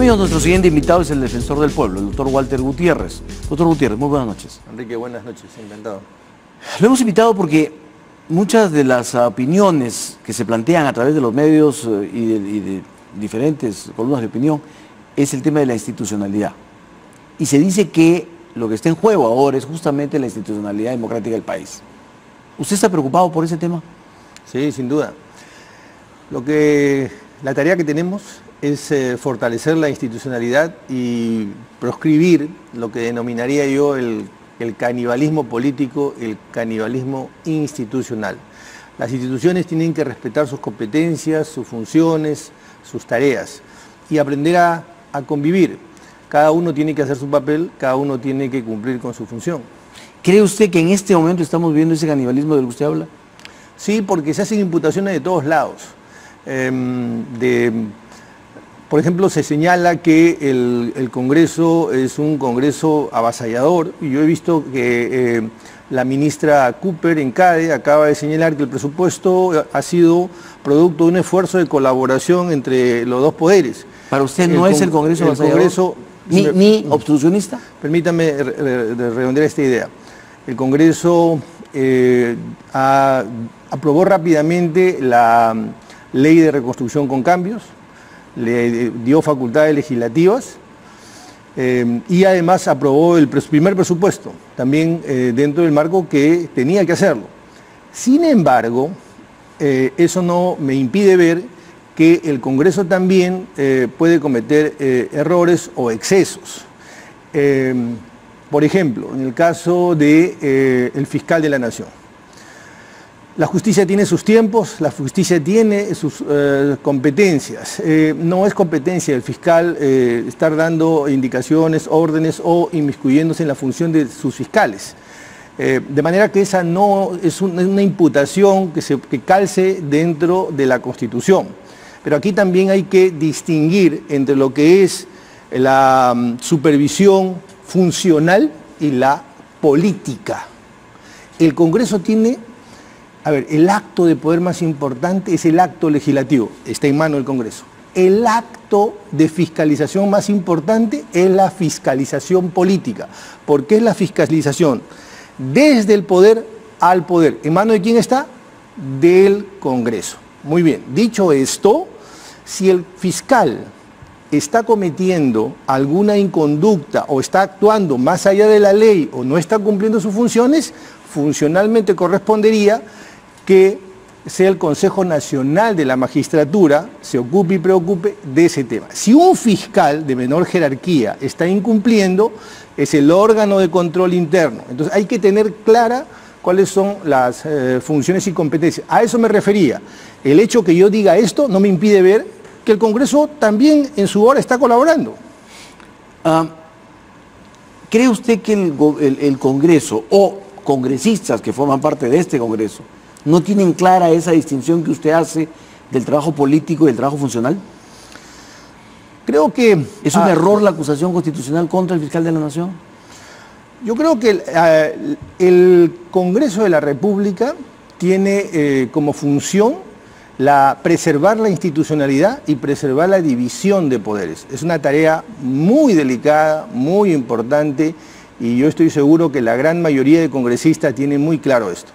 Amigos, nuestro siguiente invitado es el defensor del pueblo, el doctor Walter Gutiérrez. Doctor Gutiérrez, muy buenas noches. Enrique, buenas noches, encantado. Lo hemos invitado porque muchas de las opiniones que se plantean a través de los medios y de diferentes columnas de opinión es el tema de la institucionalidad. Y se dice que lo que está en juego ahora es justamente la institucionalidad democrática del país. ¿Usted está preocupado por ese tema? Sí, sin duda. La tarea que tenemos es fortalecer la institucionalidad y proscribir lo que denominaría yo el canibalismo político, el canibalismo institucional. Las instituciones tienen que respetar sus competencias, sus funciones, sus tareas y aprender a convivir. Cada uno tiene que hacer su papel, cada uno tiene que cumplir con su función. ¿Cree usted que en este momento estamos viendo ese canibalismo del que usted habla? Sí, porque se hacen imputaciones de todos lados. Por ejemplo, se señala que el Congreso es un Congreso avasallador, y yo he visto que la ministra Cooper en CADE acaba de señalar que el presupuesto ha sido producto de un esfuerzo de colaboración entre los dos poderes. ¿Para usted no es el Congreso avasallador? ¿Ni obstruccionista? Permítame redondear esta idea. El Congreso aprobó rápidamente la Ley de Reconstrucción con Cambios, le dio facultades legislativas y además aprobó el primer presupuesto, también dentro del marco que tenía que hacerlo. Sin embargo, eso no me impide ver que el Congreso también puede cometer errores o excesos. Por ejemplo, en el caso del fiscal de la Nación. La justicia tiene sus tiempos, la justicia tiene sus competencias. No es competencia del fiscal estar dando indicaciones, órdenes o inmiscuyéndose en la función de sus fiscales. De manera que esa no es una imputación que calce dentro de la Constitución. Pero aquí también hay que distinguir entre lo que es la supervisión funcional y la política. El Congreso tiene... el acto de poder más importante es el acto legislativo, está en mano del Congreso. El acto de fiscalización más importante es la fiscalización política. ¿Por qué es la fiscalización? Desde el poder al poder. ¿En mano de quién está? Del Congreso. Muy bien, dicho esto, si el fiscal está cometiendo alguna inconducta o está actuando más allá de la ley o no está cumpliendo sus funciones, funcionalmente correspondería que sea el Consejo Nacional de la Magistratura se ocupe y preocupe de ese tema. Si un fiscal de menor jerarquía está incumpliendo, es el órgano de control interno. Entonces hay que tener clara cuáles son las funciones y competencias. A eso me refería. El hecho que yo diga esto no me impide ver que el Congreso también en su hora está colaborando. ¿Cree usted que el Congreso o congresistas que forman parte de este Congreso no tienen clara esa distinción que usted hace del trabajo político y del trabajo funcional? Creo que... ¿Es un error la acusación constitucional contra el fiscal de la Nación? Yo creo que el Congreso de la República tiene como función preservar la institucionalidad y preservar la división de poderes. Es una tarea muy delicada, muy importante, y yo estoy seguro que la gran mayoría de congresistas tiene muy claro esto.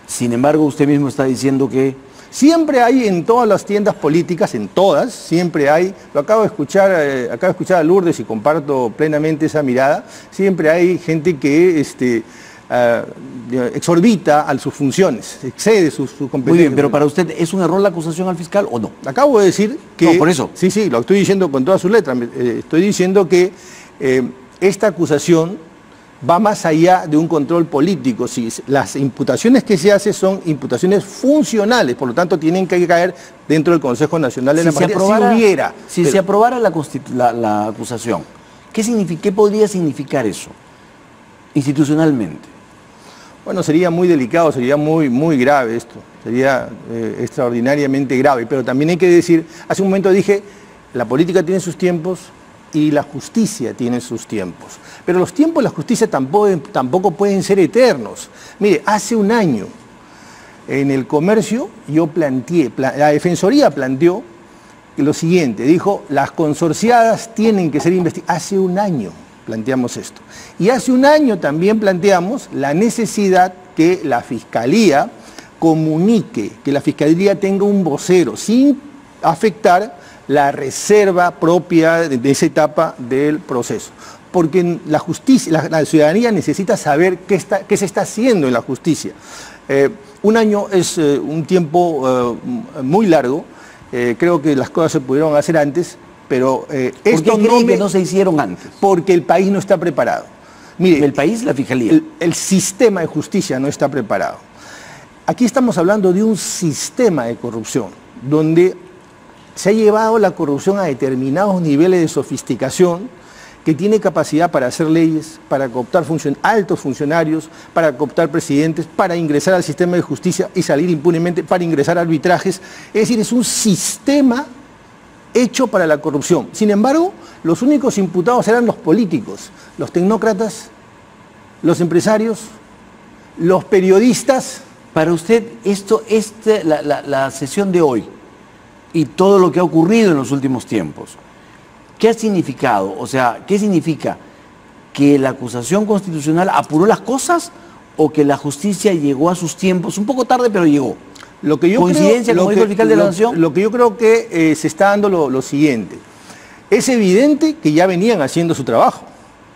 Sin embargo, usted mismo está diciendo que... Siempre hay en todas las tiendas políticas, en todas, siempre hay, lo acabo de escuchar a Lourdes y comparto plenamente esa mirada, siempre hay gente que exorbita a sus funciones, excede sus competencias. Muy bien, pero para usted, ¿es un error la acusación al fiscal o no? Acabo de decir que... No, por eso. Sí, lo estoy diciendo con todas sus letras. Estoy diciendo que esta acusación va más allá de un control político. Si las imputaciones que se hacen son imputaciones funcionales, por lo tanto tienen que caer dentro del Consejo Nacional de la Magistratura. Si se aprobara la acusación, ¿qué podría significar eso institucionalmente? Bueno, sería muy delicado, sería muy grave esto, sería extraordinariamente grave, pero también hay que decir, hace un momento dije, la política tiene sus tiempos y la justicia tiene sus tiempos, pero los tiempos de la justicia tampoco pueden ser eternos. Mire, hace un año en el comercio yo planteé, la Defensoría planteó lo siguiente, dijo, las consorciadas tienen que ser investigadas. Hace un año planteamos esto. Y hace un año también planteamos la necesidad que la Fiscalía comunique, que la Fiscalía tenga un vocero, sin afectar la reserva propia de esa etapa del proceso. Porque la justicia, la ciudadanía necesita saber qué se está haciendo en la justicia. Un año es un tiempo muy largo. Creo que las cosas se pudieron hacer antes, pero esto no se hicieron antes. Porque el país no está preparado. Mire, el país, la Fiscalía. El sistema de justicia no está preparado. Aquí estamos hablando de un sistema de corrupción, donde se ha llevado la corrupción a determinados niveles de sofisticación, que tiene capacidad para hacer leyes, para cooptar altos funcionarios, para cooptar presidentes, para ingresar al sistema de justicia y salir impunemente, para ingresar a arbitrajes. Es decir, es un sistema hecho para la corrupción. Sin embargo, los únicos imputados eran los políticos, los tecnócratas, los empresarios, los periodistas. Para usted, la sesión de hoy y todo lo que ha ocurrido en los últimos tiempos, ¿qué ha significado? O sea, ¿qué significa? ¿Que la acusación constitucional apuró las cosas o que la justicia llegó a sus tiempos? Un poco tarde, pero llegó. ¿Coincidencia, como dijo el fiscal de la Nación? Lo que yo creo que se está dando lo siguiente. Es evidente que ya venían haciendo su trabajo.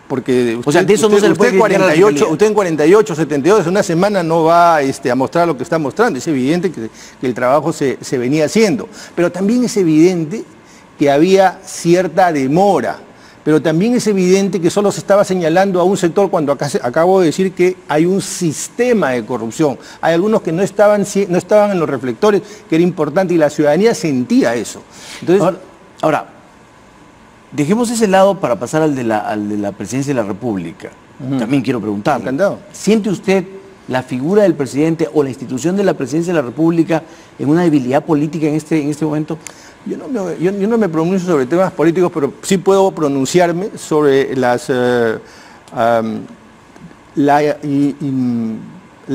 Porque usted, usted en 48, 72, en una semana no va a mostrar lo que está mostrando. Es evidente que el trabajo se venía haciendo. Pero también es evidente que había cierta demora, pero también es evidente que solo se estaba señalando a un sector cuando acabo de decir que hay un sistema de corrupción. Hay algunos que no estaban en los reflectores, que era importante, y la ciudadanía sentía eso. Entonces, ahora dejemos ese lado para pasar al de la presidencia de la República. También quiero preguntarle. Encantado. ¿Siente usted la figura del presidente o la institución de la presidencia de la República en una debilidad política en este momento? Yo no me pronuncio sobre temas políticos, pero sí puedo pronunciarme sobre la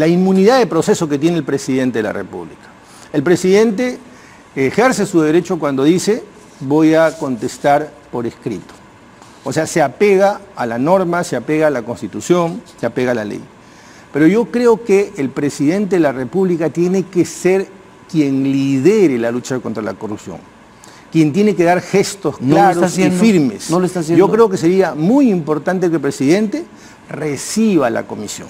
inmunidad de proceso que tiene el presidente de la República. El presidente ejerce su derecho cuando dice: voy a contestar por escrito. O sea, se apega a la norma, se apega a la Constitución, se apega a la ley. Pero yo creo que el presidente de la República tiene que ser quien lidere la lucha contra la corrupción, quien tiene que dar gestos claros y firmes. No lo está haciendo. Yo creo que sería muy importante que el presidente reciba la comisión.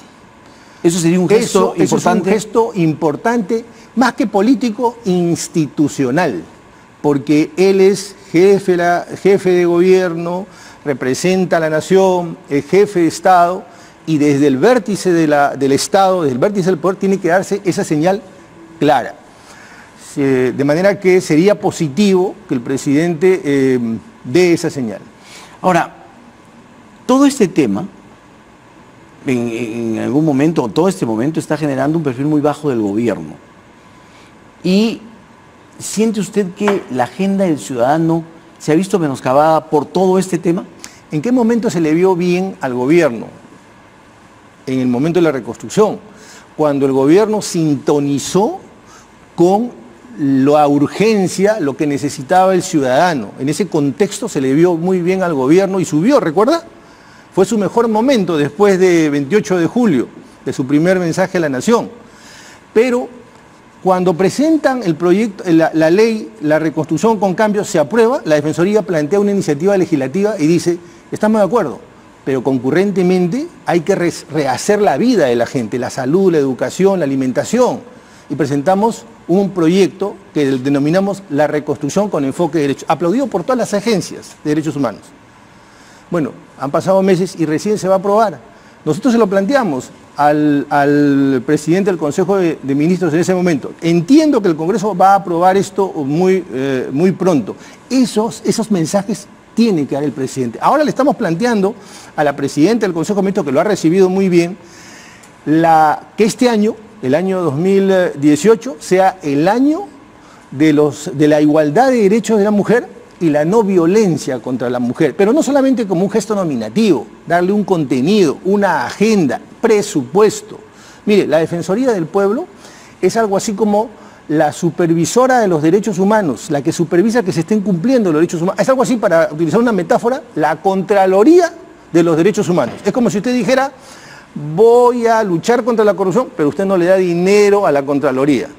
Eso sería un gesto importante. Eso es un gesto importante, más que político, institucional, porque él es jefe de gobierno, representa a la nación, es jefe de Estado, y desde el vértice del Estado, desde el vértice del poder, tiene que darse esa señal clara. De manera que sería positivo que el presidente dé esa señal. Ahora, todo este tema, en algún momento, o todo este momento, está generando un perfil muy bajo del gobierno. ¿Y siente usted que la agenda del ciudadano se ha visto menoscabada por todo este tema? ¿En qué momento se le vio bien al gobierno? En el momento de la reconstrucción, cuando el gobierno sintonizó con la urgencia, lo que necesitaba el ciudadano. En ese contexto se le vio muy bien al gobierno y subió, ¿recuerda? Fue su mejor momento después de 28 de julio, de su primer mensaje a la nación. Pero cuando presentan el proyecto, la ley, la reconstrucción con cambios, se aprueba, la Defensoría plantea una iniciativa legislativa y dice: estamos de acuerdo, pero concurrentemente hay que rehacer la vida de la gente, la salud, la educación, la alimentación. Y presentamos un proyecto que denominamos la reconstrucción con enfoque de derechos, aplaudido por todas las agencias de derechos humanos. Bueno, han pasado meses y recién se va a aprobar. Nosotros se lo planteamos al presidente del Consejo de Ministros en ese momento. Entiendo que el Congreso va a aprobar esto muy pronto. Esos mensajes tiene que dar el presidente. Ahora le estamos planteando a la presidenta del Consejo de Ministros, que lo ha recibido muy bien, que este año, el año 2018, sea el año de la igualdad de derechos de la mujer y la no violencia contra la mujer, pero no solamente como un gesto nominativo, darle un contenido, una agenda, presupuesto. Mire, la Defensoría del Pueblo es algo así como la supervisora de los derechos humanos, la que supervisa que se estén cumpliendo los derechos humanos. Es algo así, para utilizar una metáfora, la Contraloría de los derechos humanos. Es como si usted dijera, voy a luchar contra la corrupción, pero usted no le da dinero a la Contraloría.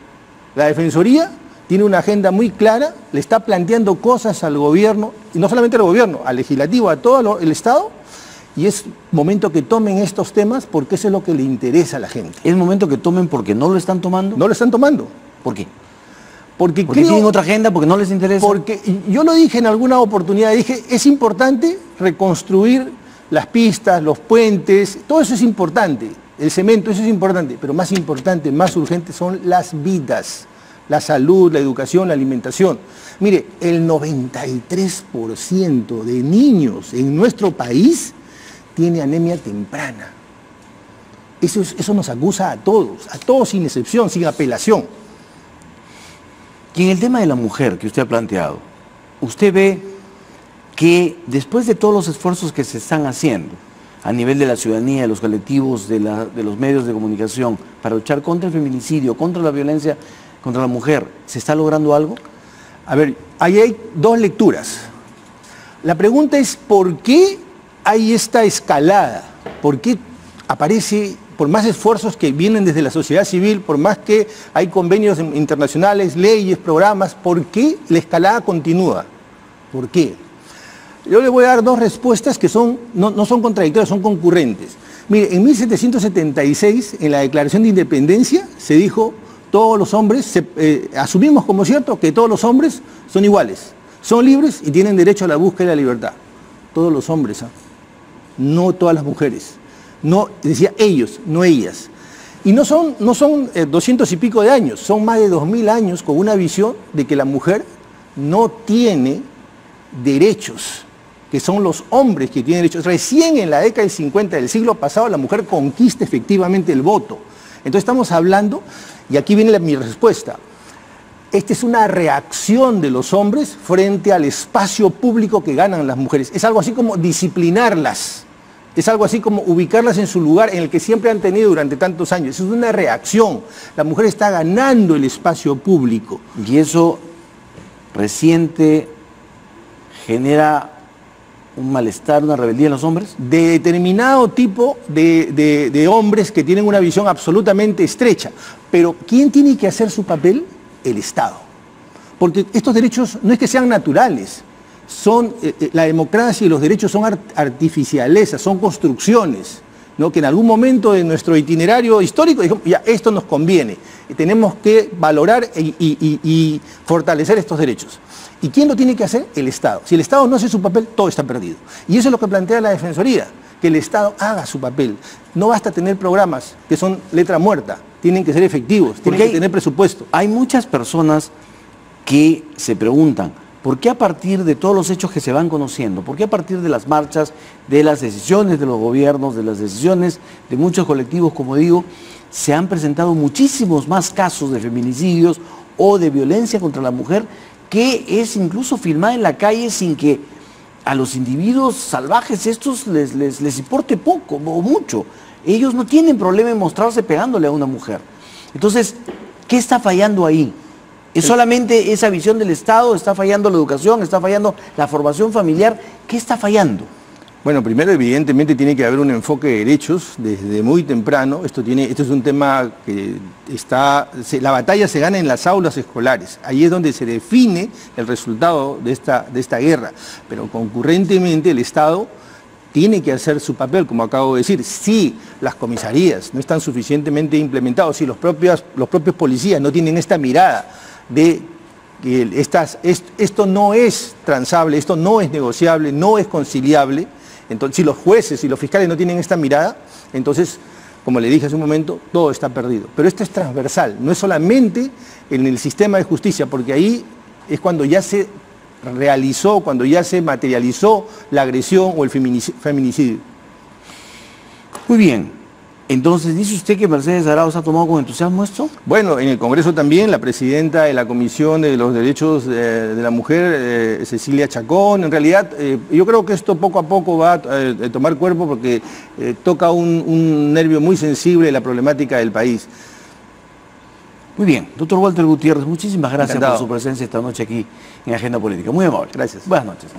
La Defensoría tiene una agenda muy clara, le está planteando cosas al gobierno, y no solamente al gobierno, al legislativo, a todo el Estado, y es momento que tomen estos temas porque eso es lo que le interesa a la gente. ¿Es momento que tomen porque no lo están tomando? No lo están tomando. ¿Por qué? Porque tienen otra agenda, porque no les interesa. Porque yo lo dije en alguna oportunidad, dije, es importante reconstruir las pistas, los puentes, todo eso es importante, el cemento, eso es importante, pero más importante, más urgente son las vidas, la salud, la educación, la alimentación. Mire, el 93% de niños en nuestro país tiene anemia temprana. Eso nos acusa a todos sin excepción, sin apelación. Y en el tema de la mujer que usted ha planteado, usted ve que después de todos los esfuerzos que se están haciendo a nivel de la ciudadanía, de los colectivos, de los medios de comunicación, para luchar contra el feminicidio, contra la violencia contra la mujer, ¿se está logrando algo? A ver, ahí hay dos lecturas. La pregunta es, ¿por qué hay esta escalada? ¿Por qué aparece, por más esfuerzos que vienen desde la sociedad civil, por más que hay convenios internacionales, leyes, programas, ¿por qué la escalada continúa? ¿Por qué? Yo le voy a dar dos respuestas que no son contradictorias, son concurrentes. Mire, en 1776, en la Declaración de Independencia, se dijo, todos los hombres, asumimos como cierto que todos los hombres son iguales, son libres y tienen derecho a la búsqueda de la libertad. Todos los hombres, no todas las mujeres. No, decía ellos, no ellas. Y no son 200 y pico de años, son más de 2000 años con una visión de que la mujer no tiene derechos, que son los hombres que tienen derechos. Recién en la década del 50 del siglo pasado la mujer conquista efectivamente el voto. Entonces estamos hablando, y aquí viene mi respuesta, esta es una reacción de los hombres frente al espacio público que ganan las mujeres. Es algo así como disciplinarlas. Es algo así como ubicarlas en su lugar en el que siempre han tenido durante tantos años. Eso es una reacción. La mujer está ganando el espacio público. Y eso reciente genera un malestar, una rebeldía en los hombres. De determinado tipo de hombres que tienen una visión absolutamente estrecha. Pero ¿quién tiene que hacer su papel? El Estado. Porque estos derechos no es que sean naturales. La democracia y los derechos son artificialezas, son construcciones, ¿no? Que en algún momento de nuestro itinerario histórico dijimos, ya esto nos conviene, y tenemos que valorar y fortalecer estos derechos. ¿Y quién lo tiene que hacer? El Estado. Si el Estado no hace su papel, todo está perdido. Y eso es lo que plantea la Defensoría, que el Estado haga su papel. No basta tener programas que son letra muerta, tienen que ser efectivos, tienen que tener presupuesto. Hay muchas personas que se preguntan, ¿por qué a partir de todos los hechos que se van conociendo, por qué a partir de las marchas, de las decisiones de los gobiernos, de las decisiones de muchos colectivos, como digo, se han presentado muchísimos más casos de feminicidios o de violencia contra la mujer que es incluso filmada en la calle sin que a los individuos salvajes estos les importe poco o mucho? Ellos no tienen problema en mostrarse pegándole a una mujer. Entonces, ¿qué está fallando ahí? ¿Es solamente esa visión del Estado? ¿Está fallando la educación? ¿Está fallando la formación familiar? ¿Qué está fallando? Bueno, primero evidentemente tiene que haber un enfoque de derechos desde muy temprano. Esto es un tema que la batalla se gana en las aulas escolares. Ahí es donde se define el resultado de esta guerra. Pero concurrentemente el Estado tiene que hacer su papel, como acabo de decir. Si las comisarías no están suficientemente implementadas, si los propios policías no tienen esta mirada de que esto no es transable, esto no es negociable, no es conciliable. Entonces, si los jueces y los fiscales no tienen esta mirada, entonces, como le dije hace un momento, todo está perdido. Pero esto es transversal, no es solamente en el sistema de justicia, porque ahí es cuando ya se realizó, cuando ya se materializó la agresión o el feminicidio. Muy bien. Entonces, ¿dice usted que Mercedes Arauz ha tomado con entusiasmo esto? Bueno, en el Congreso también, la presidenta de la Comisión de los Derechos de la Mujer, Cecilia Chacón, en realidad yo creo que esto poco a poco va a tomar cuerpo porque toca un nervio muy sensible de la problemática del país. Muy bien, doctor Walter Gutiérrez, muchísimas gracias Encantado. por su presencia esta noche aquí en Agenda Política. Muy amable. Gracias. Buenas noches.